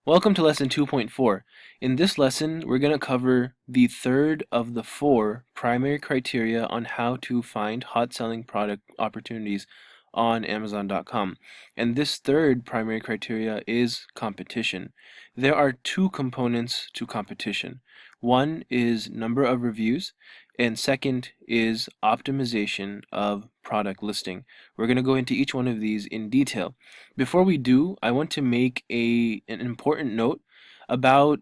Welcome to lesson 2.4. In this lesson, we're going to cover the third of the four primary criteria on how to find hot selling product opportunities on Amazon.com. And this third primary criteria is competition. There are two components to competition. One is number of reviews, and second is optimization of product listing. We're going to go into each one of these in detail. Before we do, I want to make an important note about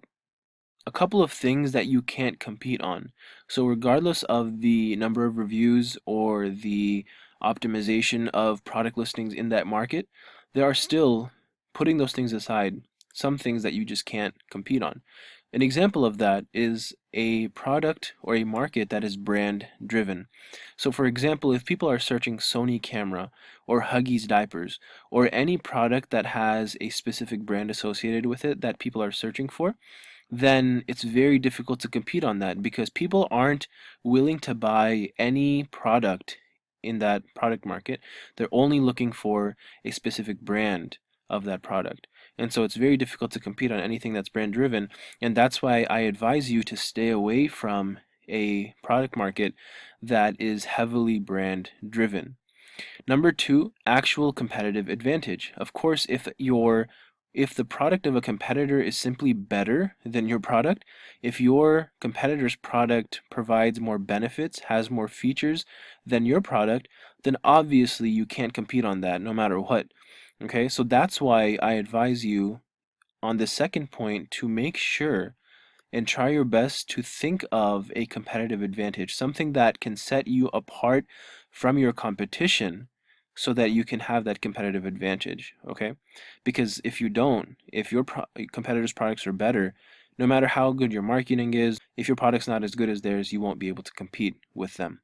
a couple of things that you can't compete on. So regardless of the number of reviews or the optimization of product listings in that market, there are still, putting those things aside, some things that you just can't compete on. An example of that is a product or a market that is brand driven. So for example, if people are searching Sony camera or Huggies diapers or any product that has a specific brand associated with it that people are searching for, then it's very difficult to compete on that because people aren't willing to buy any product in that product market. They're only looking for a specific brand of that product. And so it's very difficult to compete on anything that's brand driven. And that's why I advise you to stay away from a product market that is heavily brand driven. Number two, actual competitive advantage. Of course, if the product of a competitor is simply better than your product, if your competitor's product provides more benefits, has more features than your product, then obviously you can't compete on that no matter what. Okay, so that's why I advise you on the second point to make sure and try your best to think of a competitive advantage, something that can set you apart from your competition so that you can have that competitive advantage, okay? Because if you don't, if your competitors' products are better, no matter how good your marketing is, if your product's not as good as theirs, you won't be able to compete with them.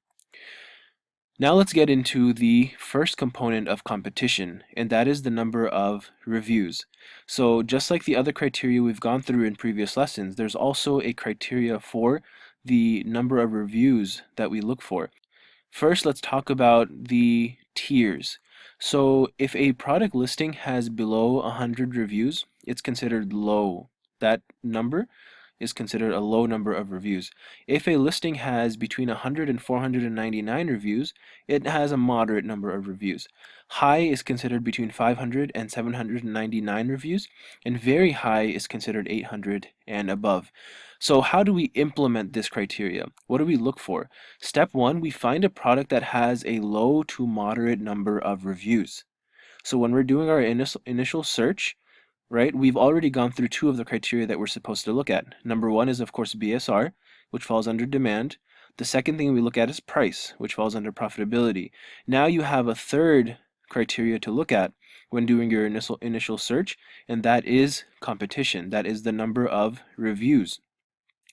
Now let's get into the first component of competition, and that is the number of reviews. So just like the other criteria we've gone through in previous lessons, there's also a criteria for the number of reviews that we look for. First, let's talk about the tiers. So if a product listing has below 100 reviews, it's considered low. That number is considered a low number of reviews. If a listing has between 100 and 499 reviews, it has a moderate number of reviews. High is considered between 500 and 799 reviews, and very high is considered 800 and above. So how do we implement this criteria? What do we look for? Step one, we find a product that has a low to moderate number of reviews. So when we're doing our initial search, right, we've already gone through two of the criteria that we're supposed to look at. Number one is, of course, BSR, which falls under demand. The second thing we look at is price, which falls under profitability. Now you have a third criteria to look at when doing your initial search, and that is competition. That is the number of reviews.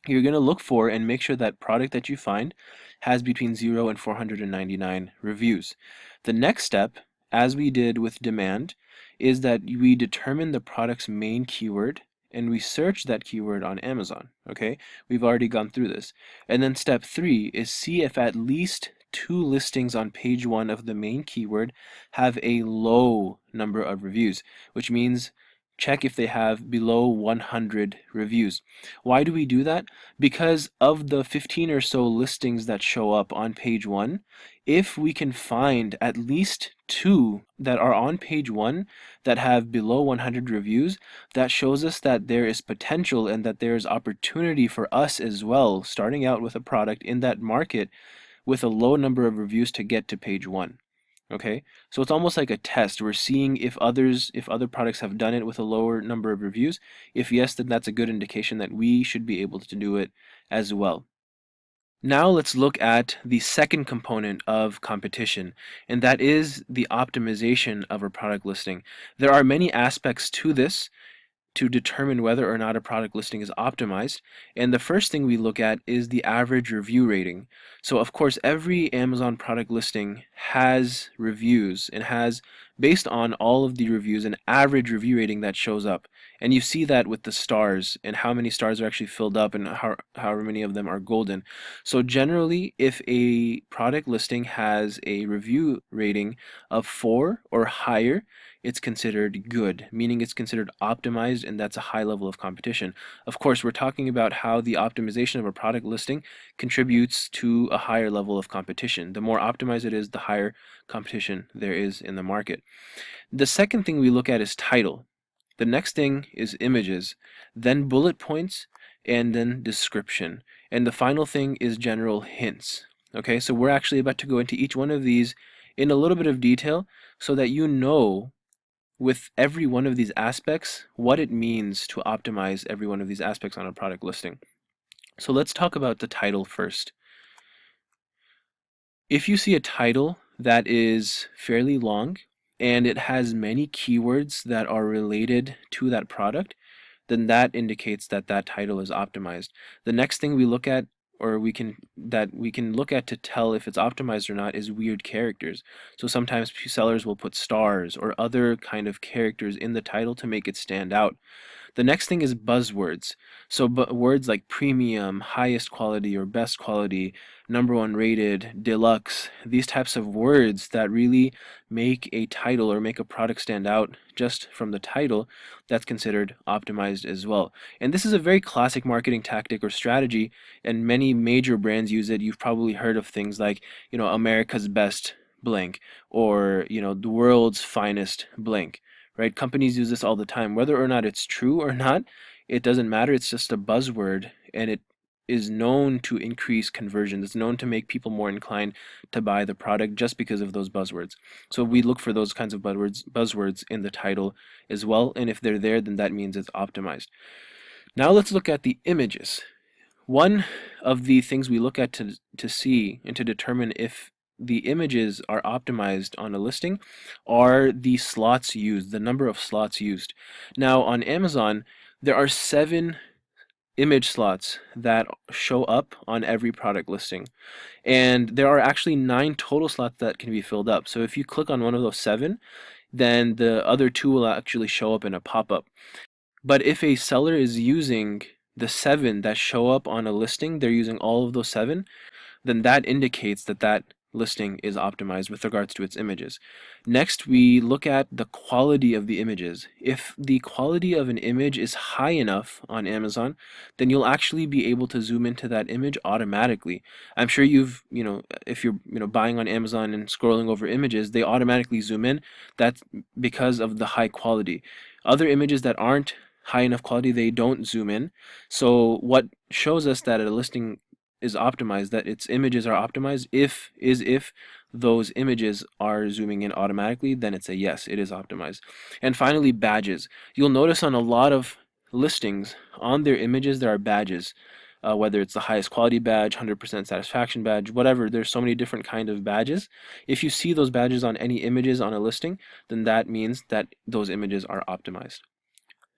You're going to look for and make sure that product that you find has between 0 and 499 reviews. The next step, as we did with demand, is that we determine the product's main keyword and we search that keyword on Amazon. Okay, we've already gone through this. And then step three is see if at least two listings on page one of the main keyword have a low number of reviews, which means check if they have below 100 reviews. Why do we do that? Because of the 15 or so listings that show up on page one, if we can find at least two that are on page one that have below 100 reviews, that shows us that there is potential and that there is opportunity for us as well, starting out with a product in that market with a low number of reviews to get to page one. Okay, so it's almost like a test. We're seeing if other products have done it with a lower number of reviews. If yes, then that's a good indication that we should be able to do it as well. Now let's look at the second component of competition, and that is the optimization of a product listing. There are many aspects to this to determine whether or not a product listing is optimized. And the first thing we look at is the average review rating. So of course, every Amazon product listing has reviews and has, based on all of the reviews, an average review rating that shows up. And you see that with the stars and how many stars are actually filled up and however many of them are golden. So generally, if a product listing has a review rating of 4 or higher, it's considered good, meaning it's considered optimized, and that's a high level of competition. Of course, we're talking about how the optimization of a product listing contributes to a higher level of competition. The more optimized it is, the higher competition there is in the market. The second thing we look at is title. The next thing is images, then bullet points, and then description. And the final thing is general hints. Okay, so we're actually about to go into each one of these in a little bit of detail so that you know with every one of these aspects what it means to optimize every one of these aspects on a product listing. So let's talk about the title first. If you see a title that is fairly long and it has many keywords that are related to that product, then that indicates that that title is optimized. The next thing we look at, or we can look at to tell if it's optimized or not, is weird characters. So sometimes sellers will put stars or other kind of characters in the title to make it stand out. The next thing is buzzwords. So words like premium, highest quality or best quality, number one rated, deluxe, these types of words that really make a title or make a product stand out just from the title, that's considered optimized as well. And this is a very classic marketing tactic or strategy, and many major brands use it. You've probably heard of things like, America's best blank, or, the world's finest blank, right? Companies use this all the time. Whether or not it's true or not, it doesn't matter. It's just a buzzword, and it is known to increase conversion. It's known to make people more inclined to buy the product just because of those buzzwords. So we look for those kinds of buzzwords in the title as well, and if they're there, then that means it's optimized. Now let's look at the images. One of the things we look at to see and to determine if the images are optimized on a listing are the slots used, the number of slots used. Now on Amazon, there are 7 image slots that show up on every product listing. And there are actually 9 total slots that can be filled up. So if you click on one of those 7, then the other 2 will actually show up in a pop-up. But if a seller is using the 7 that show up on a listing, they're using all of those 7, then that indicates that that listing is optimized with regards to its images. Next, we look at the quality of the images. If the quality of an image is high enough on Amazon, then you'll actually be able to zoom into that image automatically. I'm sure if you're, buying on Amazon and scrolling over images, they automatically zoom in. That's because of the high quality. Other images that aren't high enough quality, they don't zoom in. So what shows us that a listing is optimized, that its images are optimized, if those images are zooming in automatically, then it's a yes, it is optimized. And finally, badges. You'll notice on a lot of listings, on their images, there are badges. Whether it's the highest quality badge, 100% satisfaction badge, whatever, there's so many different kind of badges. If you see those badges on any images on a listing, then that means that those images are optimized.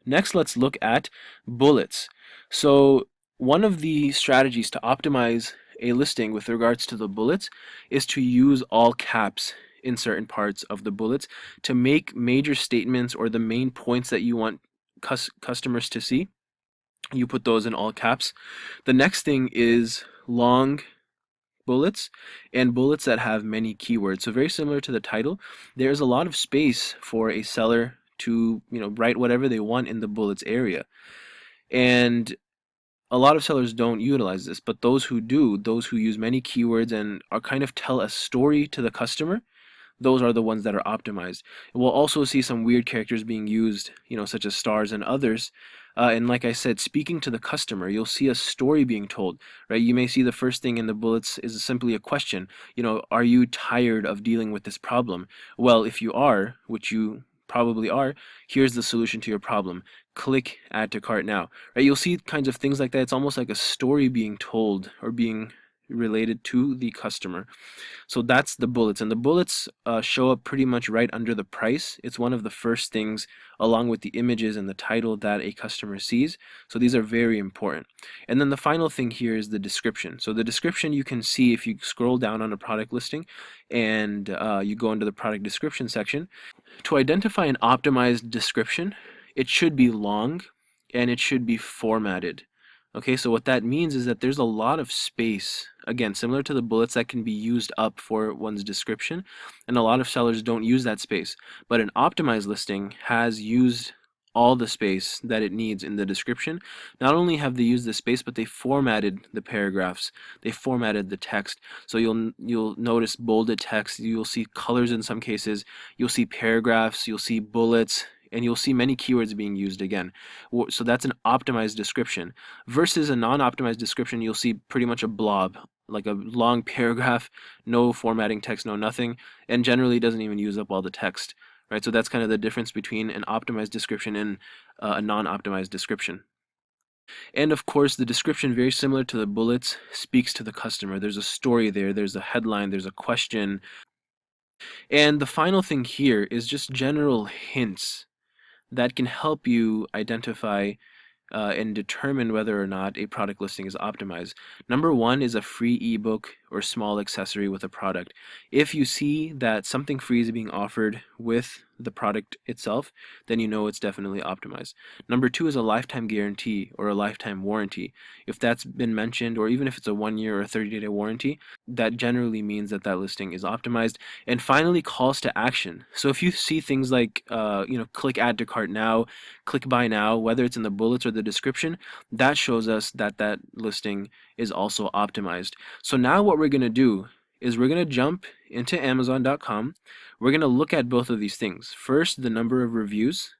Next, let's look at bullets. So one of the strategies to optimize a listing with regards to the bullets is to use all caps in certain parts of the bullets to make major statements or the main points that you want customers to see. You put those in all caps. The next thing is long bullets and bullets that have many keywords. So very similar to the title, there's a lot of space for a seller to write whatever they want in the bullets area. And a lot of sellers don't utilize this, but those who do, those who use many keywords and are kind of tell a story to the customer, those are the ones that are optimized. We'll also see some weird characters being used, such as stars and others. And like I said, speaking to the customer, you'll see a story being told, right? You may see the first thing in the bullets is simply a question. Are you tired of dealing with this problem? Well, if you are, which you probably are, here's the solution to your problem. Click add to cart now, right? You'll see kinds of things like that. It's almost like a story being told or being related to the customer. So that's the bullets, and the bullets show up pretty much right under the price. It's one of the first things, along with the images and the title, that a customer sees. So these are very important. And then the final thing here is the description. So the description you can see if you scroll down on a product listing and you go into the product description section. To identify an optimized description, it should be long and it should be formatted. Okay, so what that means is that there's a lot of space, again, similar to the bullets, that can be used up for one's description, and a lot of sellers don't use that space. But an optimized listing has used all the space that it needs in the description. Not only have they used the space, but they formatted the paragraphs, they formatted the text. So you'll notice bolded text, you'll see colors in some cases, you'll see paragraphs, you'll see bullets, and you'll see many keywords being used again. So that's an optimized description. Versus a non-optimized description, you'll see pretty much a blob, like a long paragraph, no formatting text, no nothing, and generally doesn't even use up all the text. Right, so that's kind of the difference between an optimized description and a non-optimized description. And of course, the description, very similar to the bullets, speaks to the customer. There's a story there, there's a headline, there's a question. And the final thing here is just general hints that can help you identify and determine whether or not a product listing is optimized. Number one is a free ebook or small accessory with a product. If you see that something free is being offered with the product itself, then you know it's definitely optimized. Number two is a lifetime guarantee or a lifetime warranty. If that's been mentioned, or even if it's a 1 year or 30-day warranty, that generally means that that listing is optimized. And finally, calls to action. So if you see things like, click add to cart now, click buy now, whether it's in the bullets or the description, that shows us that that listing is also optimized. So now what we're going to do is we're going to jump into Amazon.com. We're going to look at both of these things. First, the number of reviews,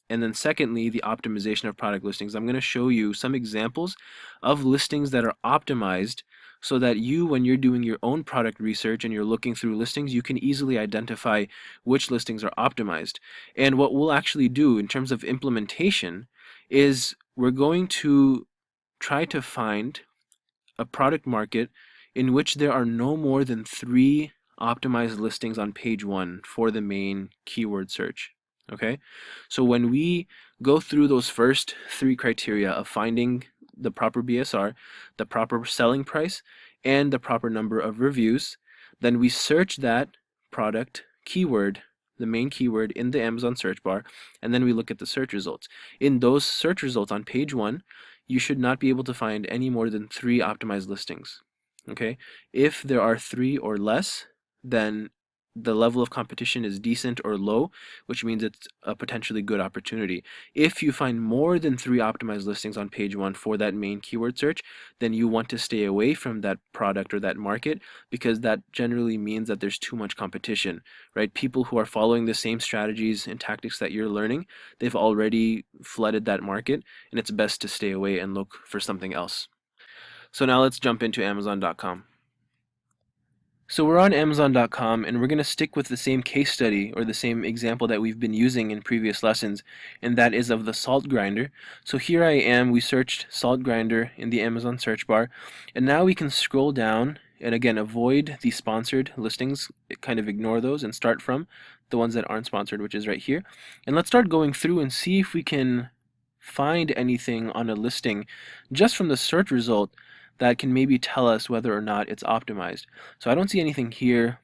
and then secondly, the optimization of product listings. I'm going to show you some examples of listings that are optimized so that you, when you're doing your own product research and you're looking through listings, you can easily identify which listings are optimized. And what we'll actually do in terms of implementation is we're going to try to find a product market in which there are no more than 3 optimized listings on page 1 for the main keyword search. Okay, so when we go through those first 3 criteria of finding the proper BSR, the proper selling price, and the proper number of reviews, then we search that product keyword, the main keyword, in the Amazon search bar, and then we look at the search results. In those search results on page 1, you should not be able to find any more than 3 optimized listings. Okay, if there are 3 or less, then the level of competition is decent or low, which means it's a potentially good opportunity. If you find more than 3 optimized listings on page 1 for that main keyword search, then you want to stay away from that product or that market, because that generally means that there's too much competition, right? People who are following the same strategies and tactics that you're learning, they've already flooded that market, and it's best to stay away and look for something else. So now let's jump into Amazon.com. So we're on Amazon.com, and we're going to stick with the same case study or the same example that we've been using in previous lessons, and that is of the salt grinder. So here I am, we searched salt grinder in the Amazon search bar, and now we can scroll down and again avoid the sponsored listings, kind of ignore those and start from the ones that aren't sponsored, which is right here. And let's start going through and see if we can find anything on a listing just from the search result that can maybe tell us whether or not it's optimized. So I don't see anything here.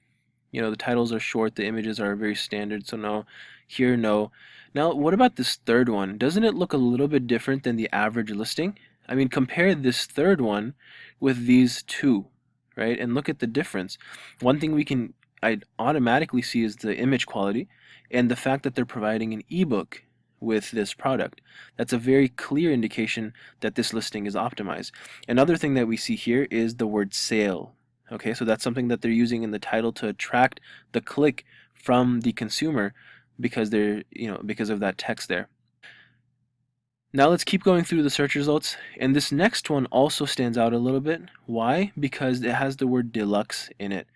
You know, the titles are short, the images are very standard, so no. Here, no. Now, what about this third one? Doesn't it look a little bit different than the average listing? I mean, compare this third one with these two, right? And look at the difference. One thing I automatically see is the image quality and the fact that they're providing an ebook with this product. That's a very clear indication that this listing is optimized. Another thing that we see here is the word sale. Okay, so that's something that they're using in the title to attract the click from the consumer because because of that text there. Now let's keep going through the search results, and this next one also stands out a little bit. Why? Because it has the word deluxe in it.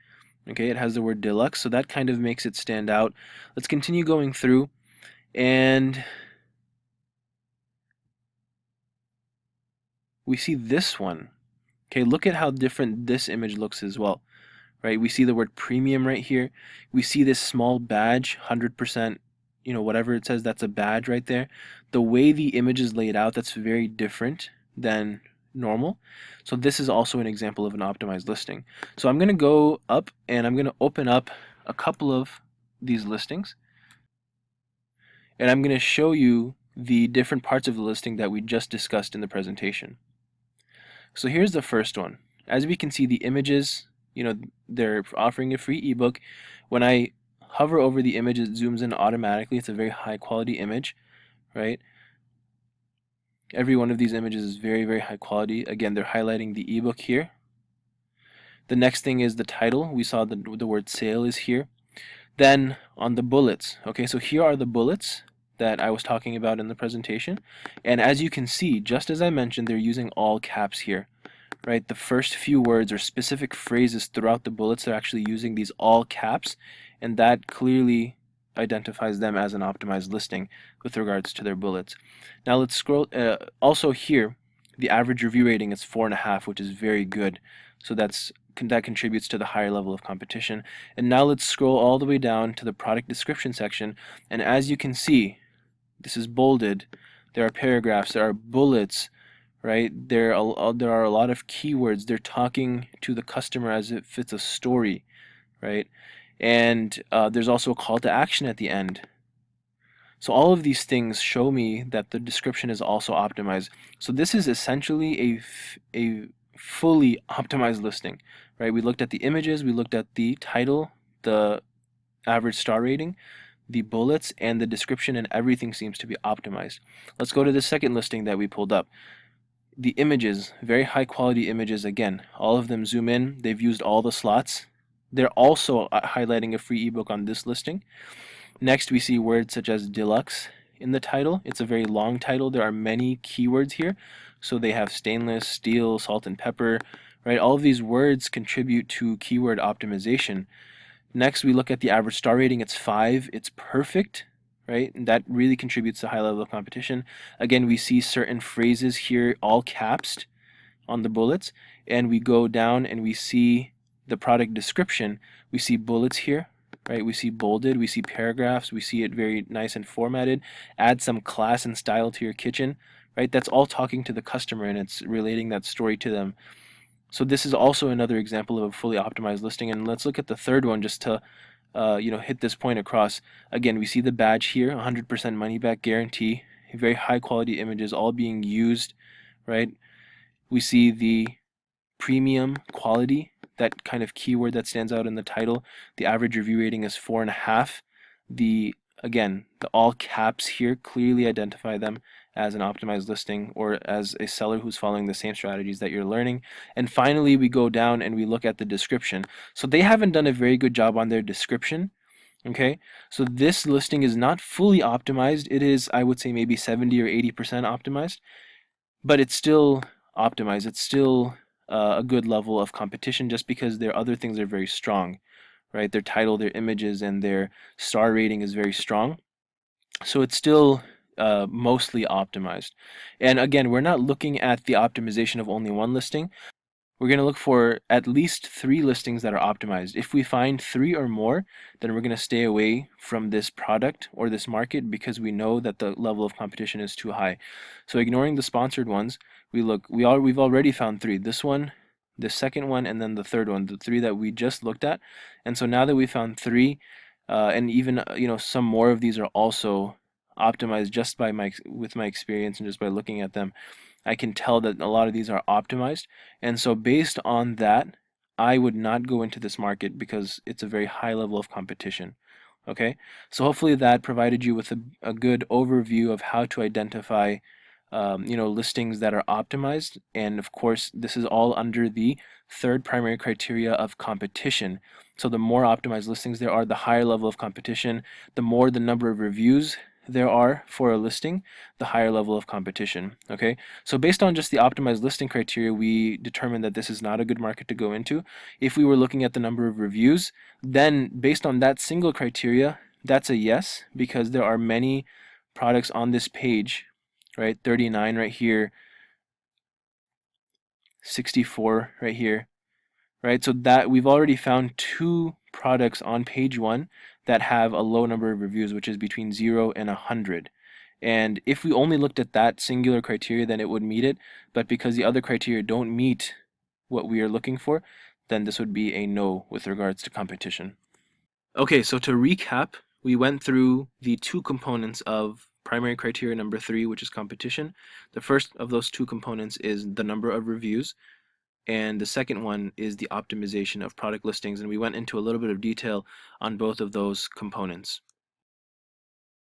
Okay, it has the word deluxe, so that kind of makes it stand out. Let's continue going through, and we see this one. Okay, look at how different this image looks as well, right? We see the word premium right here. We see this small badge, 100%, whatever it says, that's a badge right there. The way the image is laid out, that's very different than normal. So this is also an example of an optimized listing. So I'm going to go up and I'm going to open up a couple of these listings, and I'm going to show you the different parts of the listing that we just discussed in the presentation. So here's the first one. As we can see, the images, they're offering a free ebook. When I hover over the image, it zooms in automatically. It's a very high quality image, right? Every one of these images is very, very high quality. Again, they're highlighting the ebook here. The next thing is the title. We saw the word sale is here. Then on the bullets, okay, so here are the bullets that I was talking about in the presentation. And as you can see, just as I mentioned, they're using all caps here, right? The first few words or specific phrases throughout the bullets, they're actually using these all caps, and that clearly identifies them as an optimized listing with regards to their bullets. Now let's scroll. Also here, the average review rating is 4.5, which is very good. So that contributes to the higher level of competition. And now let's scroll all the way down to the product description section. And as you can see, this is bolded. There are paragraphs, there are bullets, right? There are a lot of keywords. They're talking to the customer as if it's a story, right? And there's also a call to action at the end. So all of these things show me that the description is also optimized. So this is essentially a fully optimized listing, right? We looked at the images, we looked at the title, the average star rating, the bullets, and the description, and everything seems to be optimized. Let's go to the second listing that we pulled up. The images, very high quality images again. All of them zoom in. They've used all the slots. They're also highlighting a free ebook on this listing. Next, we see words such as deluxe in the title. It's a very long title. There are many keywords here. So they have stainless, steel, salt and pepper, right? All of these words contribute to keyword optimization. Next, we look at the average star rating. It's 5. It's perfect, right? And that really contributes to high level of competition. Again, we see certain phrases here all capsed on the bullets, and we go down and we see the product description. We see bullets here, right? We see bolded, we see paragraphs, we see it very nice and formatted. Add some class and style to your kitchen, right? That's all talking to the customer and it's relating that story to them. So this is also another example of a fully optimized listing. And let's look at the third one just to hit this point across. Again, we see the badge here, 100% money back guarantee, very high quality images all being used, right? We see the premium quality, that kind of keyword that stands out in the title. The average review rating is 4.5. Again, the all caps here clearly identify them as an optimized listing or as a seller who's following the same strategies that you're learning. And finally, we go down and we look at the description. So they haven't done a very good job on their description. Okay, so this listing is not fully optimized. It is, I would say, maybe 70 or 80% optimized, but it's still optimized. It's still a good level of competition just because their other things are very strong, right? Their title, their images, and their star rating is very strong. So it's still mostly optimized. And again, we're not looking at the optimization of only one listing. We're going to look for at least 3 listings that are optimized. If we find 3 or more, then we're going to stay away from this product or this market because we know that the level of competition is too high. So ignoring the sponsored ones, we've already found 3. This one, the second one, and then the third one, the 3 that we just looked at. And so now that we found 3, and even some more of these are also optimized just with my experience and just by looking at them, I can tell that a lot of these are optimized. And so based on that, I would not go into this market because it's a very high level of competition. Okay, so hopefully that provided you with a good overview of how to identify listings that are optimized. And of course, this is all under the third primary criteria of competition. So the more optimized listings there are, the higher level of competition. The more the number of reviews there are for a listing, the higher level of competition. Okay, so based on just the optimized listing criteria, we determined that this is not a good market to go into. If we were looking at the number of reviews, then based on that single criteria, that's a yes, because there are many products on this page, right? 39 right here, 64 right here, right? So that we've already found 2 products on page 1 that have a low number of reviews, which is between 0 and 100. And if we only looked at that singular criteria, then it would meet it. But because the other criteria don't meet what we are looking for, then this would be a no with regards to competition. Okay, so to recap, we went through the 2 components of primary criteria number 3, which is competition. The first of those two components is the number of reviews, and the second one is the optimization of product listings, and we went into a little bit of detail on both of those components.